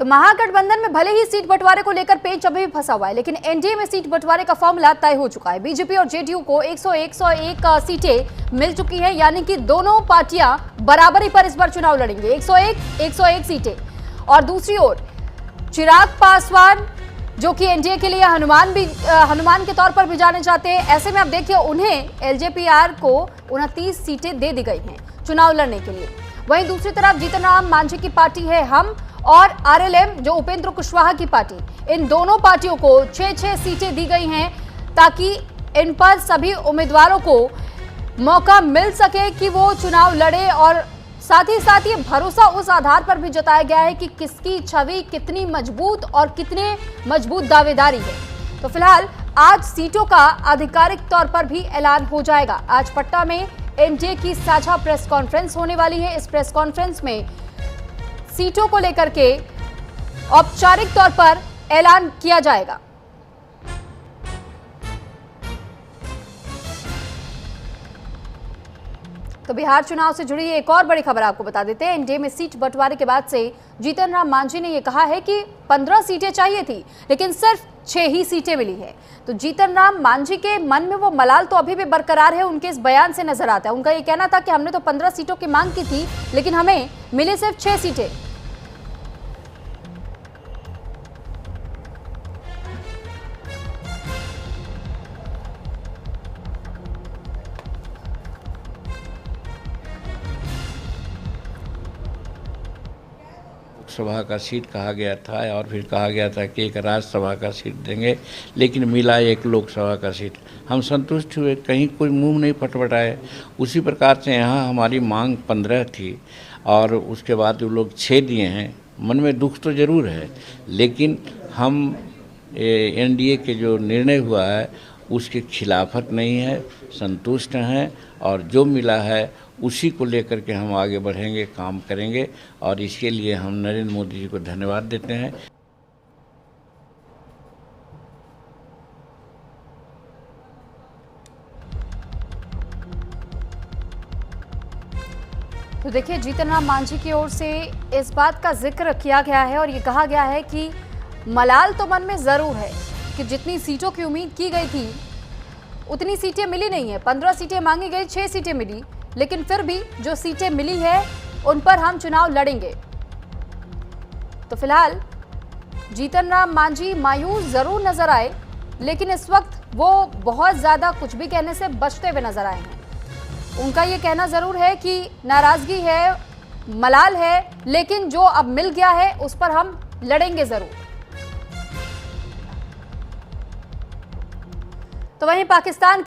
तो महागठबंधन में भले ही सीट बंटवारे को लेकर पेच अभी भी फंसा हुआ है, लेकिन एनडीए में सीट बंटवारे का फॉर्मूला तय हो चुका है। बीजेपी और जेडीयू को 101 सीटें मिल चुकी है, यानी कि दोनों पार्टियां बराबरी पर इस बार चुनाव लड़ेंगे। 101 सीटें। और दूसरी ओर चिराग पासवान, जो कि एनडीए के लिए हनुमान के तौर पर भी जाने जाते हैं, ऐसे में आप देखिए उन्हें एलजेपीआर को 29 सीटें दे दी गई हैं चुनाव लड़ने के लिए। वहीं दूसरी तरफ जीतन राम मांझी की पार्टी है हम, और आरएलएम जो उपेंद्र कुशवाहा की पार्टी, इन दोनों पार्टियों को 6 सीटें दी गई हैं ताकि इन पर सभी उम्मीदवारों को मौका मिल सके कि वो चुनाव लड़े। और साथ ही ये भरोसा उस आधार पर भी जताया गया है कि किसकी छवि कितनी मजबूत और कितने मजबूत दावेदारी है। तो फिलहाल आज सीटों का आधिकारिक तौर पर भी ऐलान हो जाएगा। आज पटना में एनडीए की साझा प्रेस कॉन्फ्रेंस होने वाली है। इस प्रेस कॉन्फ्रेंस में सीटों को लेकर के औपचारिक तौर पर ऐलान किया जाएगा। तो बिहार चुनाव से जुड़ी एक और बड़ी खबर आपको बता देते हैं। एनडीए में सीट बंटवारे के बाद से जीतन राम मांझी ने यह कहा है कि 15 सीटें चाहिए थी, लेकिन सिर्फ 6 ही सीटें मिली है। तो जीतन राम मांझी के मन में वो मलाल तो अभी भी बरकरार है, उनके इस बयान से नजर आता है। उनका ये कहना था कि हमने तो 15 सीटों की मांग की थी, लेकिन हमें मिली सिर्फ 6 सीटें। सभा का सीट कहा गया था और फिर कहा गया था कि एक राज्यसभा का सीट देंगे, लेकिन मिला एक लोकसभा का सीट। हम संतुष्ट हुए, कहीं कोई मुंह नहीं फटफटाए। उसी प्रकार से यहाँ हमारी मांग 15 थी और उसके बाद वो लोग 6 दिए हैं। मन में दुख तो ज़रूर है, लेकिन हम एनडीए के जो निर्णय हुआ है उसके खिलाफत नहीं है, संतुष्ट हैं और जो मिला है उसी को लेकर के हम आगे बढ़ेंगे, काम करेंगे। और इसके लिए हम नरेंद्र मोदी जी को धन्यवाद देते हैं। तो देखिए जीतन राम मांझी की ओर से इस बात का जिक्र किया गया है और ये कहा गया है कि मलाल तो मन में जरूर है कि जितनी सीटों की उम्मीद की गई थी उतनी सीटें मिली नहीं है। 15 सीटें मांगी गई, 6 सीटें मिली, लेकिन फिर भी जो सीटें मिली है उन पर हम चुनाव लड़ेंगे। तो फिलहाल जीतन राम मांझी मायूस जरूर नजर आए, लेकिन इस वक्त वो बहुत ज्यादा कुछ भी कहने से बचते हुए नजर आए हैं। उनका ये कहना जरूर है कि नाराजगी है, मलाल है, लेकिन जो अब मिल गया है उस पर हम लड़ेंगे जरूर। तो वहीं पाकिस्तान